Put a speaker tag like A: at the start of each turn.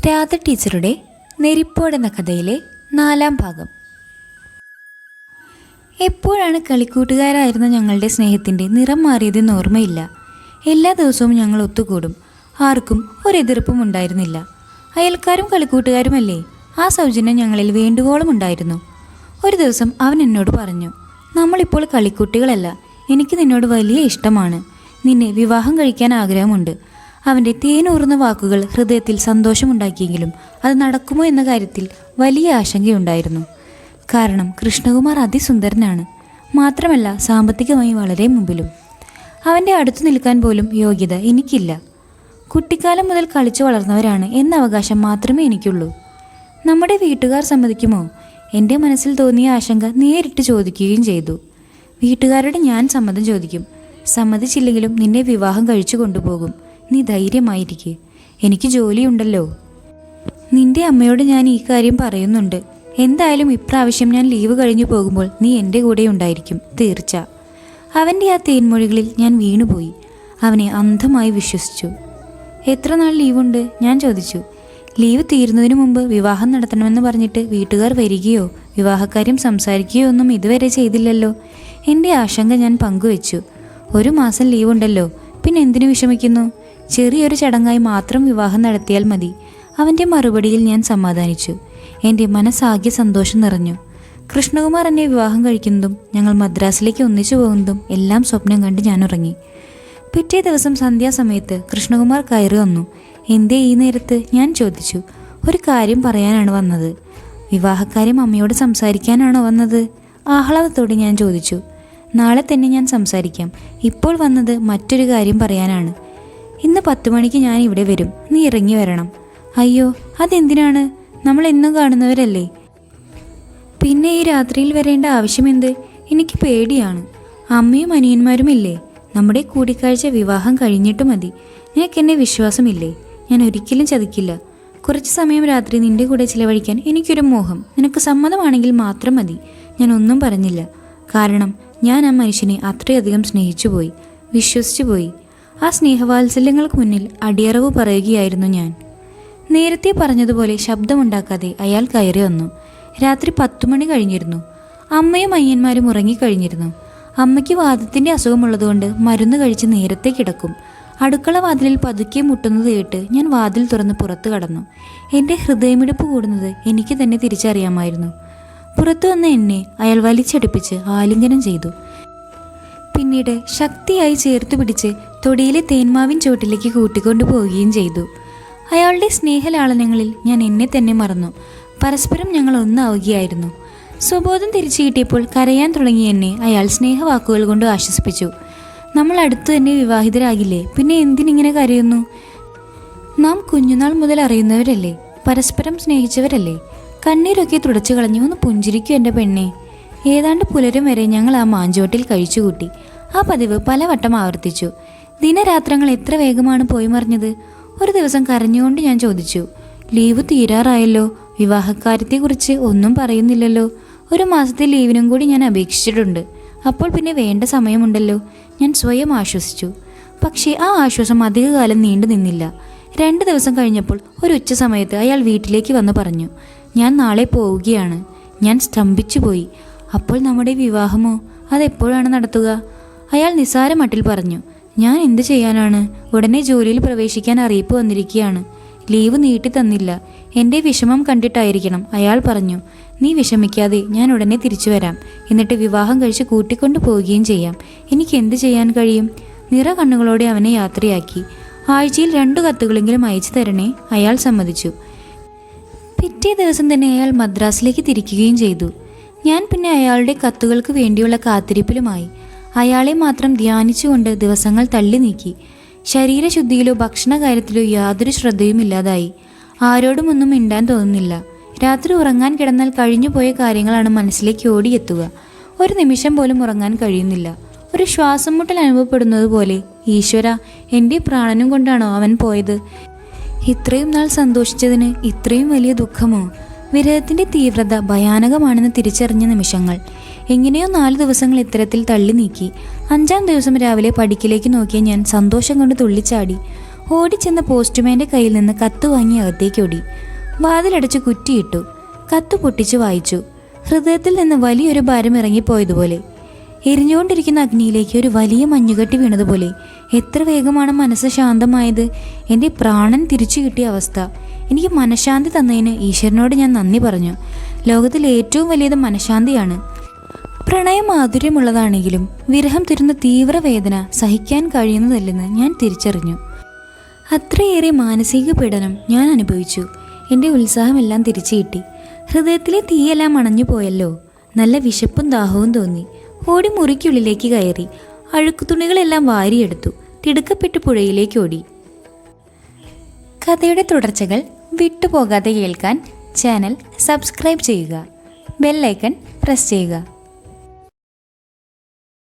A: രാധ ടീച്ചറുടെ നെരിപ്പോട് എന്ന കഥയിലെ 4-ാം ഭാഗം. എപ്പോഴാണ് കളിക്കൂട്ടുകാരായിരുന്ന ഞങ്ങളുടെ സ്നേഹത്തിൻ്റെ നിറം മാറിയതെന്ന് ഓർമ്മയില്ല. എല്ലാ ദിവസവും ഞങ്ങൾ ഒത്തുകൂടും. ആർക്കും ഒരെതിർപ്പും ഉണ്ടായിരുന്നില്ല. അയൽക്കാരും കളിക്കൂട്ടുകാരുമല്ലേ, ആ സൗജന്യം ഞങ്ങളിൽ വേണ്ടുവോളം ഉണ്ടായിരുന്നു. ഒരു ദിവസം അവൻ എന്നോട് പറഞ്ഞു, നമ്മളിപ്പോൾ കളിക്കുട്ടികളല്ല, എനിക്ക് നിന്നോട് വലിയ ഇഷ്ടമാണ്. നിന്നെ വിവാഹം കഴിക്കാൻ ആഗ്രഹമുണ്ട്. അവൻ്റെ തേനൂറുന്ന വാക്കുകൾ ഹൃദയത്തിൽ സന്തോഷമുണ്ടാക്കിയെങ്കിലും അത് നടക്കുമോ എന്ന കാര്യത്തിൽ വലിയ ആശങ്കയുണ്ടായിരുന്നു. കാരണം കൃഷ്ണകുമാർ അതിസുന്ദരനാണ്, മാത്രമല്ല സാമ്പത്തികമായി വളരെ മുമ്പിലും. അവൻ്റെ അടുത്തു നിൽക്കാൻ പോലും യോഗ്യത എനിക്കില്ല. കുട്ടിക്കാലം മുതൽ കളിച്ചു വളർന്നവരാണ് എന്ന അവകാശം മാത്രമേ എനിക്കുള്ളൂ. നമ്മുടെ വീട്ടുകാർ സമ്മതിക്കുമോ? എൻ്റെ മനസ്സിൽ തോന്നിയ ആശങ്ക നേരിട്ട് ചോദിക്കുകയും ചെയ്തു. വീട്ടുകാരോട് ഞാൻ സമ്മതം ചോദിക്കും. സമ്മതിച്ചില്ലെങ്കിലും നിന്നെ വിവാഹം കഴിച്ചു കൊണ്ടുപോകും. നീ ധൈര്യമായിരിക്കെ, എനിക്ക് ജോലിയുണ്ടല്ലോ. നിന്റെ അമ്മയോട് ഞാൻ ഈ കാര്യം പറയുന്നുണ്ട്. എന്തായാലും ഇപ്രാവശ്യം ഞാൻ ലീവ് കഴിഞ്ഞു പോകുമ്പോൾ നീ എൻ്റെ കൂടെ ഉണ്ടായിരിക്കും, തീർച്ച. അവൻ്റെ ആ തേൻമൊഴികളിൽ ഞാൻ വീണുപോയി. അവനെ അന്ധമായി വിശ്വസിച്ചു. എത്ര നാൾ ലീവുണ്ട്? ഞാൻ ചോദിച്ചു. ലീവ് തീരുന്നതിന് മുമ്പ് വിവാഹം നടത്തണമെന്ന് പറഞ്ഞിട്ട് വീട്ടുകാർ വരികയോ വിവാഹക്കാര്യം സംസാരിക്കുകയോ ഒന്നും ഇതുവരെ ചെയ്തില്ലല്ലോ. എൻ്റെ ആശങ്ക ഞാൻ പങ്കുവെച്ചു. 1 മാസം ലീവുണ്ടല്ലോ, പിന്നെ എന്തിനു വിഷമിക്കുന്നു? ചെറിയൊരു ചടങ്ങായി മാത്രം വിവാഹം നടത്തിയാൽ മതി. അവൻ്റെ മറുപടിയിൽ ഞാൻ സമാധാനിച്ചു. എൻ്റെ മനസ്സാകെ സന്തോഷം നിറഞ്ഞു. കൃഷ്ണകുമാർ എന്നെ വിവാഹം കഴിക്കുന്നതും ഞങ്ങൾ മദ്രാസിലേക്ക് ഒന്നിച്ചു പോകുന്നതും എല്ലാം സ്വപ്നം കണ്ട് ഞാൻ ഉറങ്ങി. പിറ്റേ ദിവസം സന്ധ്യാസമയത്ത് കൃഷ്ണകുമാർ കയറി വന്നു. എന്തേ ഈ നേരത്ത്? ഞാൻ ചോദിച്ചു. ഒരു കാര്യം പറയാനാണ് വന്നത്. വിവാഹക്കാര്യം അമ്മയോട് സംസാരിക്കാനാണോ വന്നത്? ആഹ്ലാദത്തോടെ ഞാൻ ചോദിച്ചു. നാളെ തന്നെ ഞാൻ സംസാരിക്കാം. ഇപ്പോൾ വന്നത് മറ്റൊരു കാര്യം പറയാനാണ്. ഇന്ന് 10 മണിക്ക് ഞാൻ ഇവിടെ വരും, നീ ഇറങ്ങി വരണം. അയ്യോ, അതെന്തിനാണ്? നമ്മൾ എന്നും കാണുന്നവരല്ലേ. പിന്നെ ഈ രാത്രിയിൽ വരേണ്ട ആവശ്യമെന്ത്? എനിക്ക് പേടിയാണ്. അമ്മയും അനിയന്മാരും ഇല്ലേ? നമ്മുടെ കൂടിക്കാഴ്ച വിവാഹം കഴിഞ്ഞിട്ട് മതി. നിനക്കെന്നെ വിശ്വാസമില്ലേ? ഞാൻ ഒരിക്കലും ചതിക്കില്ല. കുറച്ച് സമയം രാത്രി നിന്റെ കൂടെ ചിലവഴിക്കാൻ എനിക്കൊരു മോഹം. നിനക്ക് സമ്മതമാണെങ്കിൽ മാത്രം മതി. ഞാൻ ഒന്നും പറഞ്ഞില്ല. കാരണം ഞാൻ ആ മനുഷ്യനെ അത്രയധികം സ്നേഹിച്ചുപോയി, വിശ്വസിച്ചുപോയി. ആ സ്നേഹവാത്സല്യങ്ങൾക്ക് മുന്നിൽ അടിയറവ് പറയുകയായിരുന്നു ഞാൻ. നേരത്തെ പറഞ്ഞതുപോലെ ശബ്ദമുണ്ടാക്കാതെ അയാൾ കയറി വന്നു. രാത്രി 10 മണി കഴിഞ്ഞിരുന്നു. അമ്മയും അയ്യന്മാരും ഉറങ്ങിക്കഴിഞ്ഞിരുന്നു. അമ്മയ്ക്ക് വാദത്തിൻ്റെ അസുഖമുള്ളതുകൊണ്ട് മരുന്ന് കഴിച്ച് നേരത്തെ കിടക്കും. അടുക്കള വാതിലിൽ പതുക്കെ മുട്ടുന്നത് കേട്ട് ഞാൻ വാതിൽ തുറന്ന് പുറത്തു കടന്നു. എൻ്റെ ഹൃദയമിടിപ്പ് കൂടുന്നത് എനിക്ക് തന്നെ തിരിച്ചറിയാമായിരുന്നു. പുറത്തു വന്ന എന്നെ അയാൾ വലിച്ചടുപ്പിച്ച് ആലിംഗനം ചെയ്തു. പിന്നീട് ശക്തിയായി ചേർത്തു പിടിച്ച് തൊടിയിലെ തേന്മാവിൻ ചുവട്ടിലേക്ക് കൂട്ടിക്കൊണ്ടു പോവുകയും ചെയ്തു. അയാളുടെ സ്നേഹലാളനങ്ങളിൽ ഞാൻ എന്നെ തന്നെ മറന്നു. പരസ്പരം ഞങ്ങൾ ഒന്നാവുകയായിരുന്നു. സ്വബോധം തിരിച്ചു കിട്ടിയപ്പോൾ കരയാൻ തുടങ്ങിയ എന്നെ അയാൾ സ്നേഹവാക്കുകൾ കൊണ്ട് ആശ്വസിപ്പിച്ചു. നമ്മൾ അടുത്തു തന്നെ വിവാഹിതരാകില്ലേ, പിന്നെ എന്തിനിങ്ങനെ കരയുന്നു? നാം കുഞ്ഞുനാൾ മുതൽ അറിയുന്നവരല്ലേ, പരസ്പരം സ്നേഹിച്ചവരല്ലേ. കണ്ണീരൊക്കെ തുടച്ചു കളഞ്ഞു ഒന്ന് പുഞ്ചിരിക്കൂ എൻ്റെ പെണ്ണെ. ഏതാണ്ട് പുലരും വരെ ഞങ്ങൾ ആ മാഞ്ചോട്ടിൽ കഴിച്ചുകൂട്ടി. ആ പതിവ് പലവട്ടം ആവർത്തിച്ചു. ദിനരാത്രങ്ങൾ എത്ര വേഗമാണ് പോയി മറിഞ്ഞത്. ഒരു ദിവസം കരഞ്ഞുകൊണ്ട് ഞാൻ ചോദിച്ചു, ലീവ് തീരാറായല്ലോ, വിവാഹക്കാര്യത്തെക്കുറിച്ച് ഒന്നും പറയുന്നില്ലല്ലോ. 1 മാസത്തെ ലീവിനും കൂടി ഞാൻ അപേക്ഷിച്ചിട്ടുണ്ട്. അപ്പോൾ പിന്നെ വേണ്ട സമയമുണ്ടല്ലോ. ഞാൻ സ്വയം ആശ്വസിച്ചു. പക്ഷേ ആ ആശ്വാസം അധികകാലം നീണ്ടു നിന്നില്ല. 2 ദിവസം കഴിഞ്ഞപ്പോൾ ഒരു ഉച്ച സമയത്ത് അയാൾ വീട്ടിലേക്ക് വന്ന് പറഞ്ഞു, ഞാൻ നാളെ പോവുകയാണ്. ഞാൻ സ്തംഭിച്ചുപോയി. അപ്പോൾ നമ്മുടെ വിവാഹമോ? അതെപ്പോഴാണ് നടത്തുക? അയാൾ നിസ്സാര മട്ടിൽ പറഞ്ഞു. ഞാൻ എന്ത് ചെയ്യാനാണ്? ഉടനെ ജോലിയിൽ പ്രവേശിക്കാൻ അറിയിപ്പ് വന്നിരിക്കുകയാണ്. ലീവ് നീട്ടി തന്നില്ല. എൻ്റെ വിഷമം കണ്ടിട്ടായിരിക്കണം. അയാൾ പറഞ്ഞു, നീ വിഷമിക്കാതെ, ഞാൻ ഉടനെ തിരിച്ചു വരാം. എന്നിട്ട് വിവാഹം കഴിച്ച് കൂട്ടിക്കൊണ്ടു പോവുകയും ചെയ്യാം. എനിക്ക് എന്ത് ചെയ്യാൻ കഴിയും? നിറ കണ്ണുകളോടെ അവനെ യാത്രയാക്കി. ആഴ്ചയിൽ 2 കത്തുകളെങ്കിലും അയച്ചു തരണേ. അയാൾ സമ്മതിച്ചു. പിറ്റേ ദിവസം തന്നെ അയാൾ മദ്രാസിലേക്ക് തിരിക്കുകയും ചെയ്തു. ഞാൻ പിന്നെ അയാളുടെ കത്തുകൾക്ക് വേണ്ടിയുള്ള കാത്തിരിപ്പിലുമായി. അയാളെ മാത്രം ധ്യാനിച്ചുകൊണ്ട് ദിവസങ്ങൾ തള്ളി നീക്കി. ശരീരശുദ്ധിയിലോ ഭക്ഷണ കാര്യത്തിലോ യാതൊരു ശ്രദ്ധയും ഇല്ലാതായി. ആരോടും ഒന്നും മിണ്ടാൻ തോന്നുന്നില്ല. രാത്രി ഉറങ്ങാൻ കിടന്നാൽ കഴിഞ്ഞുപോയ കാര്യങ്ങളാണ് മനസ്സിലേക്ക് ഓടിയെത്തുക. ഒരു നിമിഷം പോലും ഉറങ്ങാൻ കഴിയുന്നില്ല. ഒരു ശ്വാസം മുട്ടൽ അനുഭവപ്പെടുന്നത് പോലെ. ഈശ്വര, എൻ്റെ പ്രാണനും കൊണ്ടാണോ അവൻ പോയത്? ഇത്രയും നാൾ സന്തോഷിച്ചതിന് ഇത്രയും വലിയ ദുഃഖമോ? വിരഹത്തിൻ്റെ തീവ്രത ഭയാനകമാണെന്ന് തിരിച്ചറിഞ്ഞ നിമിഷങ്ങൾ. എങ്ങനെയോ 4 ദിവസങ്ങൾ ഇത്തരത്തിൽ തള്ളി നീക്കി. 5-ാം ദിവസം രാവിലെ പടിക്കിലേക്ക് നോക്കിയ ഞാൻ സന്തോഷം കൊണ്ട് തുള്ളിച്ചാടി. ഓടിച്ചെന്ന പോസ്റ്റ്മാൻ്റെ കയ്യിൽ നിന്ന് കത്ത് വാങ്ങി അകത്തേക്കോടി. വാതിലടച്ച് കുറ്റിയിട്ടു. കത്ത് പൊട്ടിച്ച് വായിച്ചു. ഹൃദയത്തിൽ നിന്ന് വലിയൊരു ഭാരം ഇറങ്ങിപ്പോയതുപോലെ. എരിഞ്ഞുകൊണ്ടിരിക്കുന്ന അഗ്നിയിലേക്ക് ഒരു വലിയ മഞ്ഞുകട്ടി വീണതുപോലെ. എത്ര വേഗമാണ് മനസ്സ് ശാന്തമായത്. എൻ്റെ പ്രാണൻ തിരിച്ചു കിട്ടിയ അവസ്ഥ. എനിക്ക് മനഃശാന്തി തന്നതിന് ഈശ്വരനോട് ഞാൻ നന്ദി പറഞ്ഞു. ലോകത്തിൽ ഏറ്റവും വലിയത് മനഃശാന്തിയാണ്. പ്രണയം മാധുര്യമുള്ളതാണെങ്കിലും വിരഹം തരുന്ന തീവ്രവേദന സഹിക്കാൻ കഴിയുന്നതല്ലെന്ന് ഞാൻ തിരിച്ചറിഞ്ഞു. അത്രയേറെ മാനസിക പീഡനം ഞാൻ അനുഭവിച്ചു. എൻ്റെ ഉത്സാഹമെല്ലാം തിരിച്ചു കിട്ടി. ഹൃദയത്തിലെ തീയെല്ലാം അണഞ്ഞു പോയല്ലോ. നല്ല വിശപ്പും ദാഹവും തോന്നി. ഓടി മുറിക്കുള്ളിലേക്ക് കയറി. അഴുക്കുതുണികളെല്ലാം വാരിയെടുത്തു. തിടുക്കപ്പെട്ട് പുഴയിലേക്ക് ഓടി. കഥയുടെ തുടർച്ചകൾ വിട്ടുപോകാതെ കേൾക്കാൻ ചാനൽ സബ്സ്ക്രൈബ് ചെയ്യുക. ബെൽ ഐക്കൺ പ്രസ് ചെയ്യുക.